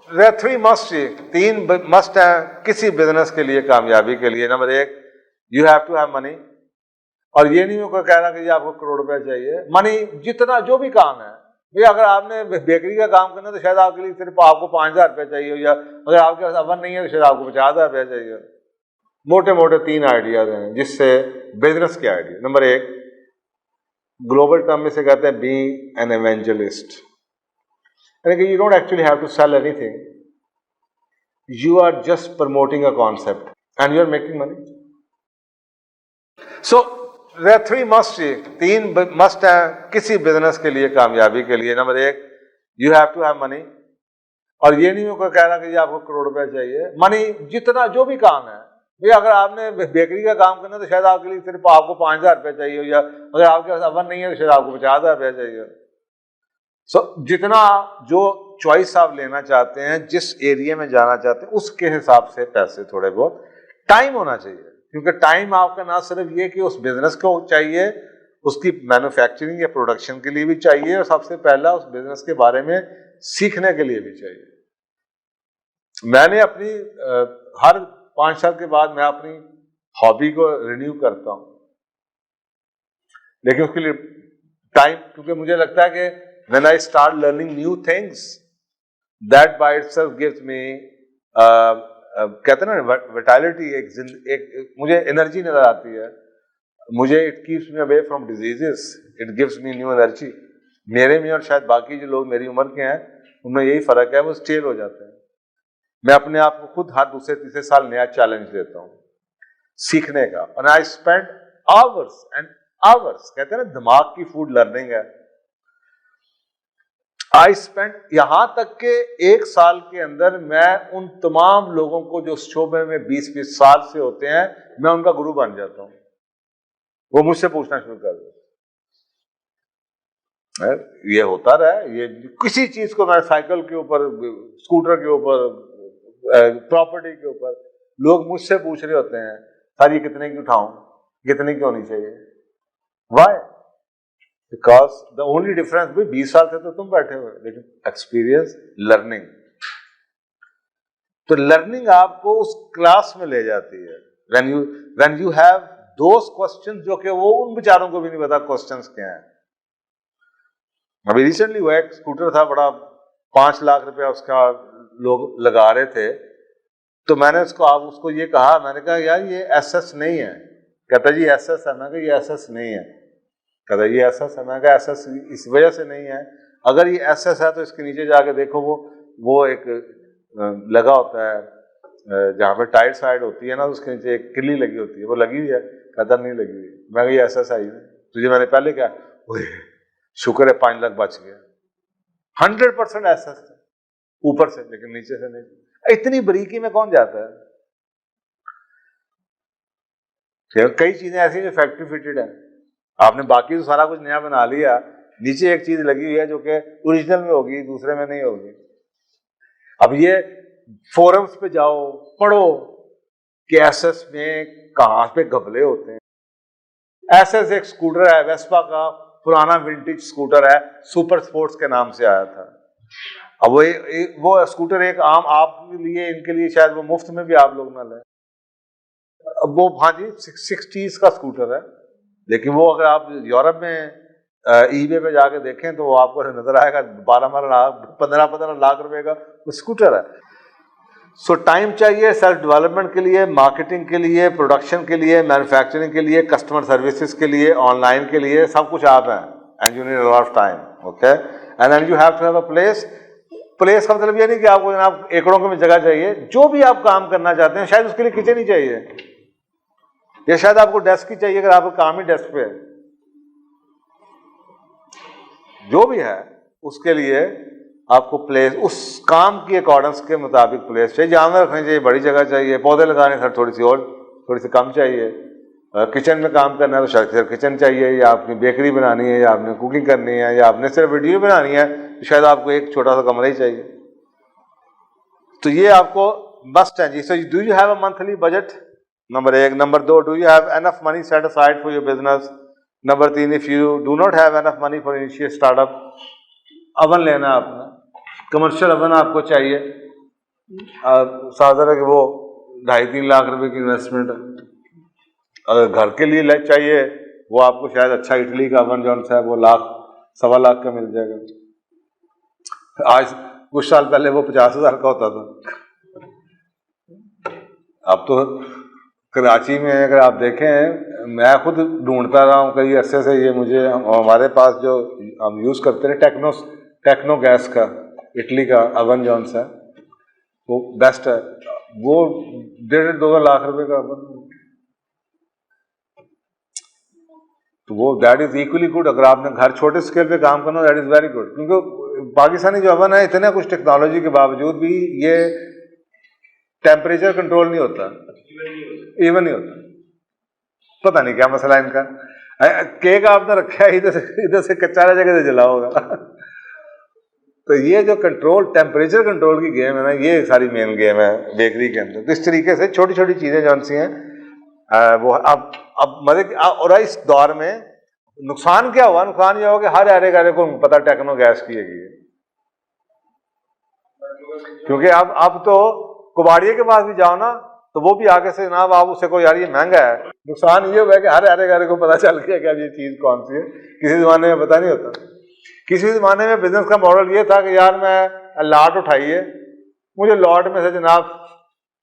3 must, 3 must है किसी business के लिए, कामयाबी के लिए। Number 1, you have to have money. और ये नहीं होगा कहना कि आपको करोड़ रुपए चाहिए। मनी जितना जो भी काम है, भाई अगर आपने बेकरी का काम करना है तो शायद आपके लिए सिर्फ आपको 5,000 रुपये चाहिए, या अगर आपके पास अवन नहीं है तो शायद आपको 50,000 रुपये चाहिए। मोटे मोटे 3 आइडियाज हैं जिससे बिजनेस के आइडिया। नंबर 1, ग्लोबल टर्म में से कहते हैं बी एन एवेंजलिस्ट, यानी कि you don't actually have to sell anything, you are just promoting a concept and you are making money. So there are 3 must, 3 must है किसी business के लिए, कामयाबी के लिए। Number 1, you have to have money. और ये नहीं होगा कहना कि आपको करोड़ रुपए चाहिए। मनी जितना जो भी काम है, भाई अगर आपने बेकरी का काम करना है तो शायद आपके लिए सिर्फ आपको 5,000 रुपये चाहिए, या अगर आपके पास अवन नहीं है तो शायद आपको 50,000 रुपये चाहिए। सो जितना जो चॉइस आप लेना चाहते हैं, जिस एरिया में जाना चाहते हैं, उसके हिसाब से पैसे थोड़े बहुत। टाइम होना चाहिए, क्योंकि टाइम आपका ना सिर्फ ये कि उस बिजनेस को चाहिए, उसकी मैन्युफैक्चरिंग या प्रोडक्शन के लिए भी चाहिए, और सबसे पहला उस बिजनेस के बारे में सीखने के लिए भी चाहिए। मैंने अपनी हर 5 साल के बाद मैं अपनी हॉबी को रिन्यू करता हूं, लेकिन उसके लिए टाइम, क्योंकि मुझे लगता है कि when I start learning new things, that by itself gives me, कहते हैं ना विटालिटी, एक मुझे एनर्जी नजर आती है, मुझे it keeps me away from diseases, it gives me new energy. मेरे में और शायद बाकी जो लोग मेरी उम्र के हैं उनमें यही फर्क है, वो स्टेल हो जाते हैं। मैं अपने आप को खुद हर दूसरे तीसरे साल नया चैलेंज देता हूँ सीखने का, और I spend hours and hours, कहते हैं ना दिमाग की फूड लर्निंग है। आई स्पेंड, यहां तक के 1 साल के अंदर मैं उन तमाम लोगों को जो शोबे में 20-20 साल से होते हैं, मैं उनका गुरु बन जाता हूं। वो मुझसे पूछना शुरू कर देते, ये होता रहा, ये किसी चीज को, मैं साइकिल के ऊपर, स्कूटर के ऊपर, प्रॉपर्टी के ऊपर, लोग मुझसे पूछ रहे होते हैं, सर ये कितने की उठाऊं, कितने की होनी चाहिए? Why? Because the only difference, भाई 20 साल से तो तुम बैठे हुए, लेकिन एक्सपीरियंस, लर्निंग, तो लर्निंग आपको उस क्लास में ले जाती है। When you have those questions, जो कि वो उन बेचारों को भी नहीं पता क्वेश्चंस क्या हैं। अभी रिसेंटली हुआ, एक स्कूटर था बड़ा, 5 लाख रुपया उसका लोग लगा रहे थे, तो मैंने उसको ये कहा, मैंने कहा यार ये एसएस नहीं है। कहता जी एसएस है। मैं कहा ये एसएस नहीं है। कहता ये एसएस है। मैं कहा एसएस इस वजह से नहीं है, अगर ये एसएस है तो इसके नीचे जाके देखो, वो एक लगा होता है जहाँ पे टाइट साइड होती है ना, उसके नीचे एक किल्ली लगी होती है, वो लगी हुई है। कहता नहीं लगी हुई। मैं कहा ये एसएस आई है तुझे, मैंने पहले क्या, शुक्र है 5 लाख बच गया। 100% एसएस है ऊपर से, लेकिन नीचे से नहीं। इतनी बरीकी में कौन जाता है? कई चीजें ऐसी जो फैक्ट्री फिटेड है, आपने बाकी तो सारा कुछ नया बना लिया, नीचे एक चीज लगी हुई है जो कि ओरिजिनल में होगी, दूसरे में नहीं होगी। अब ये फोरम्स पे जाओ, पढ़ो कि एसएस में कहां पे घपले होते हैं। एसएस एक स्कूटर है, वेस्पा का पुराना विंटेज स्कूटर है, सुपर स्पोर्ट्स के नाम से आया था। अब वो स्कूटर एक आम आपके लिए, इनके लिए शायद वो मुफ्त में भी आप लोग ना लें। अब वो हाँ जी 60s का स्कूटर है, लेकिन वो अगर आप यूरोप में ईबे पे जाके देखें तो वो आपको नजर आएगा 12-12 लाख 15-15 लाख रुपए का वो स्कूटर है। सो टाइम चाहिए सेल्फ डेवलपमेंट के लिए, मार्केटिंग के लिए, प्रोडक्शन के लिए, मैन्युफैक्चरिंग के लिए, कस्टमर सर्विसेज के लिए, ऑनलाइन के लिए, सब कुछ आप हैं। And you need a lot of time, okay, and then you have to have a place. Place का मतलब ये नहीं कि आपको जनाब एकड़ों की जगह चाहिए। जो भी आप काम करना चाहते हैं, शायद उसके लिए किचन ही चाहिए, या शायद आपको डेस्क ही चाहिए अगर आपका काम ही डेस्क पे है। जो भी है उसके लिए आपको प्लेस, उस काम की अकॉर्डेंस के मुताबिक प्लेस चाहिए। जानवर रखने चाहिए, बड़ी जगह चाहिए, पौधे लगाने सर थोड़ी सी कम चाहिए, किचन में काम करना है तो शायद किचन चाहिए, या आपने बेकरी बनानी है, या आपने कुकिंग करनी है, या आपने सिर्फ वीडियो बनानी है तो शायद आपको एक छोटा सा कमरा ही चाहिए। तो ये आपको मस्ट है जी। So do you have a monthly budget? Number 1। Number 2, do you have enough money set aside for your business? Number 3, if you do not have enough money for initial startup, अवन लेना आपने, commercial oven आपको चाहिए, साधारण कि वो 2.5-3 लाख रुपए की इन्वेस्टमेंट है। अगर घर के लिए चाहिए वो आपको शायद अच्छा इटली का ओवन जॉन सा है वो 1-1.25 लाख का मिल जाएगा। आज कुछ साल पहले वो 50,000 का होता था। अब तो कराची में अगर आप देखें, मैं खुद ढूंढता रहा हूँ कई अरसे से, ये मुझे हमारे पास जो हम यूज़ करते हैं टेक्नो गैस का इटली का ओवन जॉन सा वो बेस्ट है, वो 1.5-2 लाख रुपए का ओवन, तो वो दैट इज इक्वली गुड। अगर आपने घर छोटे स्केल पे काम करना दैट इज वेरी गुड, क्योंकि पाकिस्तानी जो ओवन है इतने कुछ टेक्नोलॉजी के बावजूद भी ये टेम्परेचर कंट्रोल नहीं होता, इवन नहीं होता। पता नहीं क्या मसला इनका। केक आपने रखा है इधर से कच्चा रह जगह से जला होगा। तो ये जो टेम्परेचर कंट्रोल की गेम है ना, ये सारी मेन गेम है बेकरी के अंदर। तो इस तरीके से छोटी छोटी चीजें जो सी हैं वो अब मजे। और इस दौर में नुकसान क्या हुआ? नुकसान ये हुआ कि हर अरे को पता टेक्नो गैस की है, क्योंकि अब तो कुबाड़िए के पास भी जाओ ना तो वो भी आगे से जनाब आप उससे को यार ये महंगा है। नुकसान ये हुआ कि हर अरे को पता चल गया कि अब ये चीज कौन सी है। किसी जमाने में पता नहीं होता। किसी जमाने में बिजनेस का मॉडल ये था कि यार मैं लॉट उठाइए, मुझे लॉट में से जनाब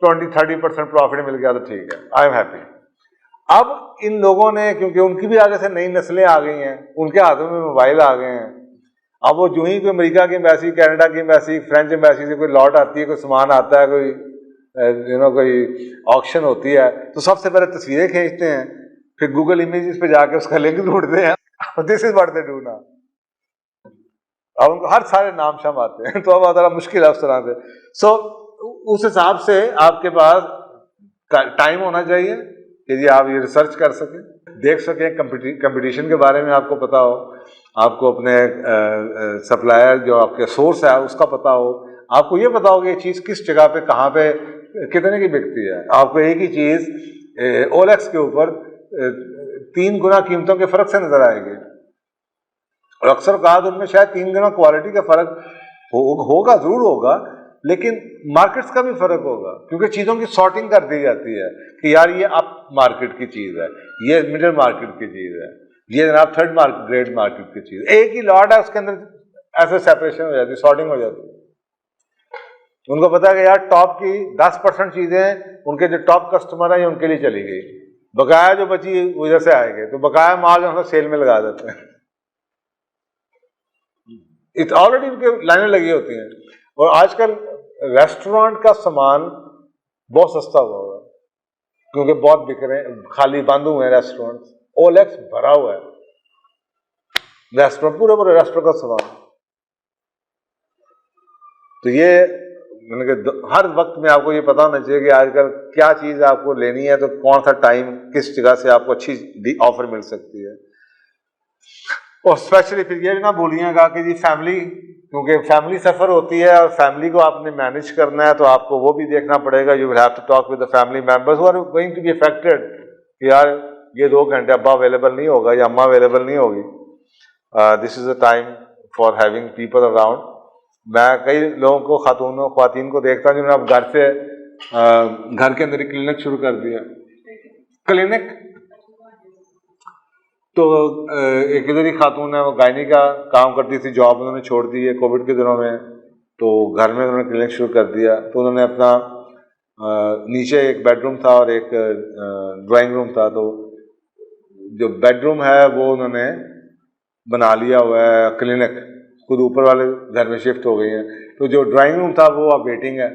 20-30% प्रॉफिट मिल गया तो ठीक है, आई एम हैप्पी। अब इन लोगों ने, क्योंकि उनकी भी आगे से नई नस्लें आ गई हैं, उनके हाथों में मोबाइल आ गए हैं, अब वो जो ही कोई अमेरिका की एम्बेसी, कनाडा की एम्बेसी, फ्रेंच एम्बेसी से कोई लॉट आती है, कोई सामान आता है, कोई कोई ऑक्शन होती है, तो सबसे पहले तस्वीरें खींचते हैं, फिर गूगल इमेजेस पे जाके उसका लिंक ढूंढते हैं। This is what they do now. अब उनको हर सारे नाम शाम आते हैं, तो अब ज़रा मुश्किल है उस तरह से। सो उस हिसाब से आपके पास टाइम होना चाहिए कि जी आप ये रिसर्च कर सकें, देख सकें, कंपटीशन के बारे में आपको पता हो, आपको अपने सप्लायर जो आपके सोर्स है उसका पता हो, आपको ये पता हो कि ये चीज़ किस जगह पे कहाँ पे कितने की बिकती है। आपको एक ही चीज़ ओलेक्स के ऊपर 3 गुना कीमतों के फर्क से नजर आएगी, और अक्सर कहा तो उनमें शायद 3 गुना क्वालिटी का फर्क होगा, जरूर होगा, लेकिन मार्केट्स का भी फर्क होगा, क्योंकि चीज़ों की सॉर्टिंग कर दी जाती है कि यार ये अप मार्केट की चीज़ है, ये मिडिल मार्केट की चीज़ है, ये जनाब थर्ड ग्रेड मार्केट की चीज़। एक ही लॉट है, उसके अंदर ऐसे सेपरेशन हो जाती है, सॉर्टिंग हो जाती है। उनको पता है कि यार टॉप की 10% चीज़ें उनके जो टॉप कस्टमर है ये उनके लिए चली गई, बकाया जो बची उधर से आएंगे, तो बकाया माल जो है सेल में लगा देते हैं। इट ऑलरेडी उनके लाइनें लगी होती हैं। और आजकल रेस्टोरेंट का सामान बहुत सस्ता हुआ है, क्योंकि बहुत बिक रहे हैं, खाली बंद हुए हैं रेस्टोरेंट, ओलेक्स भरा हुआ है रेस्टोरेंट, पूरे रेस्टोरेंट का सामान। तो ये हर वक्त में आपको ये पता होना चाहिए कि आजकल क्या चीज़ आपको लेनी है, तो कौन सा टाइम किस जगह से आपको अच्छी ऑफर मिल सकती है। और स्पेशली फिर ये भी ना भूलिएगा कि जी फैमिली, क्योंकि फैमिली सफ़र होती है और फैमिली को आपने मैनेज करना है, तो आपको वो भी देखना पड़ेगा। You will have to talk with the family members who are going to be affected कि यार ये 2 घंटे अब्बा अवेलेबल नहीं होगा या अम्मा अवेलेबल नहीं होगी। This is a time for having people around. मैं कई लोगों को, ख्वातीन को देखता हूँ जिन्होंने अब घर के अंदर ही क्लिनिक शुरू कर दिया। क्लिनिक तो एक इधर ही खातून है, वो गायनी का काम करती थी, जॉब उन्होंने छोड़ दी है कोविड के दिनों में, तो घर में उन्होंने क्लिनिक शुरू कर दिया। तो उन्होंने अपना नीचे एक बेडरूम था और एक ड्राइंग रूम था, तो जो बेडरूम है वो उन्होंने बना लिया हुआ है क्लिनिक, खुद ऊपर वाले घर में शिफ्ट हो गई हैं। तो जो ड्राइंग रूम था वो अब वेटिंग है,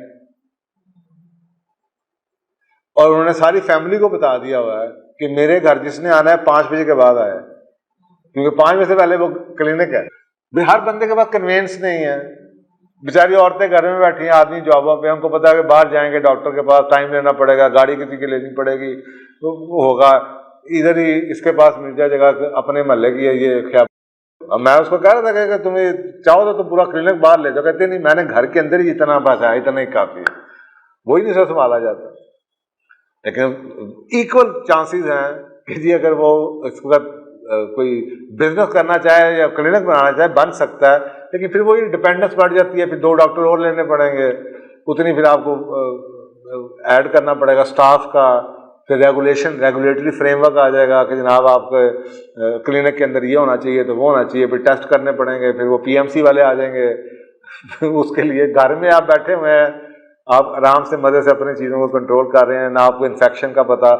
और उन्होंने सारी फैमिली को बता दिया हुआ है कि मेरे घर जिसने आना है 5 बजे के बाद आए, क्योंकि 5 बजे से पहले वो क्लिनिक है। भाई हर बंदे के पास कन्वेंस नहीं है, बेचारी औरतें घर में बैठी हैं, आदमी जॉबों पे, उनको पता है कि बाहर जाएंगे डॉक्टर के पास, टाइम लेना पड़ेगा, गाड़ी किसी की लेनी पड़ेगी, तो वो होगा इधर ही इसके पास मिल जाए जगह, अपने मोहल्ले की है ये क्या। अब मैं उसको कह रहा था कि तुम्हें चाहो तो पूरा क्लिनिक बाहर ले जाओ, कहते नहीं मैंने घर के अंदर ही इतना बचा, इतना ही काफी है, वही नहीं संभाला जाता। लेकिन इक्वल चांसेस हैं कि जी अगर वो इसका कोई बिजनेस करना चाहे या क्लिनिक बनाना चाहे बन सकता है, लेकिन फिर वही डिपेंडेंस बढ़ जाती है, फिर 2 डॉक्टर और लेने पड़ेंगे, उतनी फिर आपको ऐड करना पड़ेगा स्टाफ का, फिर रेगुलेटरी फ्रेमवर्क आ जाएगा कि जनाब आपके क्लिनिक के अंदर ये होना चाहिए तो वो होना चाहिए, फिर टेस्ट करने पड़ेंगे, फिर वो पीएमसी वाले आ जाएंगे उसके लिए घर में आप बैठे हुए हैं, आप आराम से मजे से अपनी चीज़ों को कंट्रोल कर रहे हैं, ना आपको इन्फेक्शन का पता।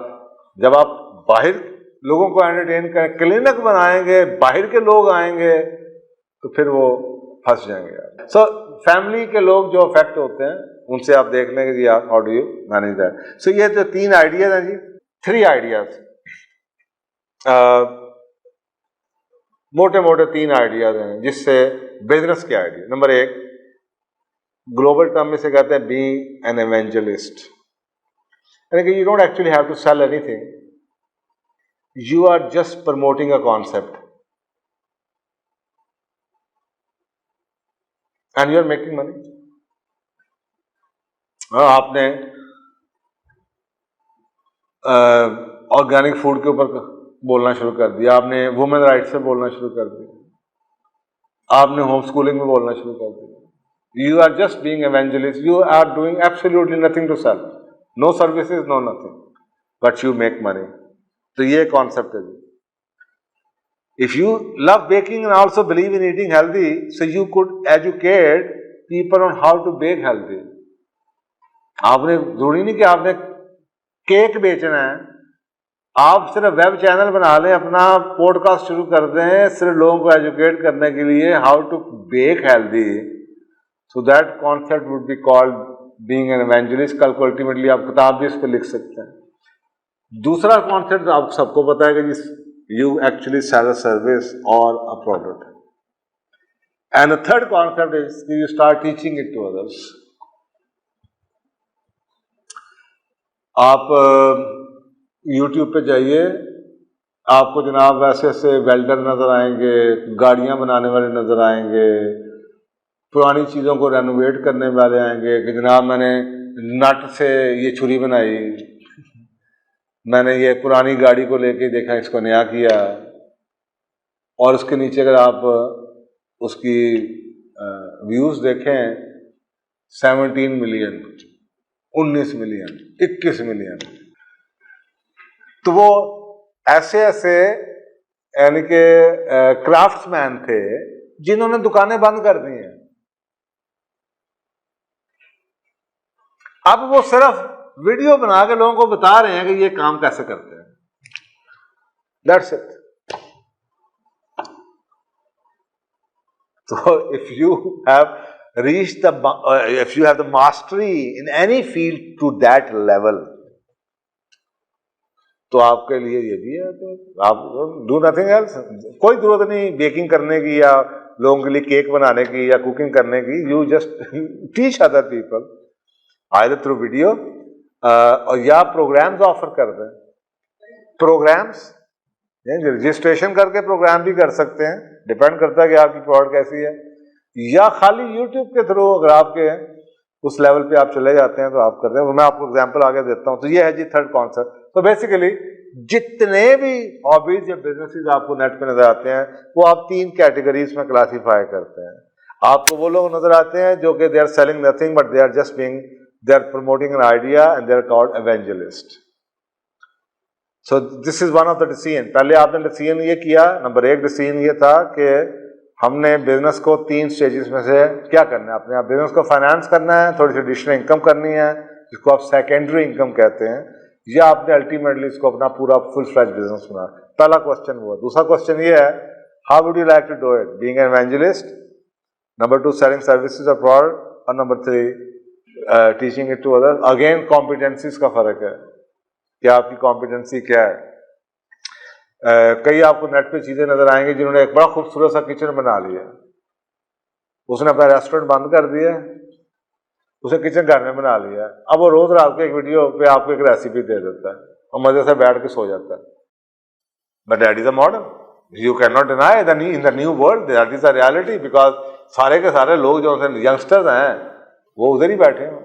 जब आप बाहर लोगों को एंटरटेन करें, क्लिनिक बनाएंगे, बाहर के लोग आएंगे तो फिर वो फंस जाएंगे। सो फैमिली के लोग जो अफेक्ट होते हैं उनसे आप देख लेंगे जी आप how do you manage that. So ये जो 3 आइडियाज हैं जी, 3 आइडियाज, मोटे मोटे 3 आइडियाज हैं जिससे बिजनेस के आइडिया। नंबर 1, ग्लोबल टर्म में से कहते हैं बी एन एवेंजलिस्ट, यानी कि you don't actually have to sell anything, you are just promoting a concept and you are making money. आपने ऑर्गेनिक फूड के ऊपर बोलना शुरू कर दिया, आपने वुमेन राइट्स पे बोलना शुरू कर दिया, आपने होम स्कूलिंग में बोलना शुरू कर दिया, you are just being evangelist, you are doing absolutely nothing to sell, no services, no nothing, but you make money। तो ये कॉन्सेप्ट है जी। If you love baking and also believe in eating healthy, so you could educate people on how to bake healthy। आपने जरूरी नहीं कि आपने cake बेचना है, आप सिर्फ वेब चैनल बना लें, अपना पॉडकास्ट शुरू कर दें सिर्फ लोगों को एजुकेट करने के लिए how to bake healthy, so that concept would be called being an evangelist. कल को अल्टीमेटली आप किताब भी इस पर लिख सकते हैं। दूसरा कॉन्सेप्ट आप सबको पता है कि जिस you actually sell a service और a product, and the third concept is you start teaching it to others. आप YouTube पे जाइए, आपको जनाब ऐसे ऐसे वेल्डर नजर आएंगे, गाड़ियां बनाने वाले नजर आएंगे, पुरानी चीज़ों को रेनोवेट करने वाले आएंगे कि जनाब मैंने नट से ये छुरी बनाई, मैंने ये पुरानी गाड़ी को लेके देखा इसको नया किया, और उसके नीचे अगर आप उसकी व्यूज़ देखें 17 मिलियन, 19 मिलियन, 21 मिलियन। तो वो ऐसे ऐसे यानी कि क्राफ्ट्समैन थे जिन्होंने दुकानें बंद कर दी हैं। अब वो सिर्फ वीडियो बना के लोगों को बता रहे हैं कि ये काम कैसे करते हैं, that's it. So if you have reached if you have the mastery in any field to that level, तो आपके लिए ये भी है, तो आप do nothing else। कोई जरूरत नहीं बेकिंग करने की या लोगों के लिए केक बनाने की या कुकिंग करने की। You just teach other people either through video और या प्रोग्राम्स ऑफर कर दें। प्रोग्राम्स रजिस्ट्रेशन करके प्रोग्राम भी कर सकते हैं, डिपेंड करता है कि आपकी प्रोडक्ट कैसी है, या खाली यूट्यूब के थ्रू अगर आपके उस लेवल पे आप चले जाते हैं तो आप करते हैं। मैं आपको एग्जांपल आगे देता हूं। तो ये है जी थर्ड कॉन्सेप्ट। तो बेसिकली जितने भी हॉबीज या बिजनेसेस आपको नेट पे नजर आते हैं वो आप 3 कैटेगरीज में क्लासीफाई करते हैं। आपको वो लोग नजर आते हैं जो कि they are selling nothing but they are just being, they are promoting an idea and they are called evangelist. So this is one of the decision. पहले आपने डिसीजन ये किया, नंबर 1 डिसीजन ये था कि हमने बिजनेस को 3 स्टेजेस में से क्या करना है। अपने आप बिजनेस को फाइनेंस करना है, थोड़ी सी एडिशनल इनकम करनी है जिसको आप सेकेंडरी इनकम कहते हैं, या आपने अल्टीमेटली इसको अपना पूरा फुल फ्लैज बिजनेस बना। पहला क्वेश्चन वो है। दूसरा क्वेश्चन ये है, how would you like to do it, being an evangelist, number 2 selling services और प्रोडक्ट, और number 3 teaching it to others. Again competencies का फर्क है कि आपकी कॉम्पिटेंसी क्या है। कई आपको नेट पे चीजें नजर आएंगी जिन्होंने एक बड़ा खूबसूरत सा किचन बना लिया, उसने अपना रेस्टोरेंट बंद कर दिया, उसने किचन घर में बना लिया, अब वो रोज रात को एक वीडियो पे आपको एक रेसिपी दे देता है और मजे से बैठ के सो जाता है। But that is a model, you can not deny in the new world that is a reality, because सारे के सारे लोग जो यंगस्टर्स हैं वो उधर ही बैठे हैं।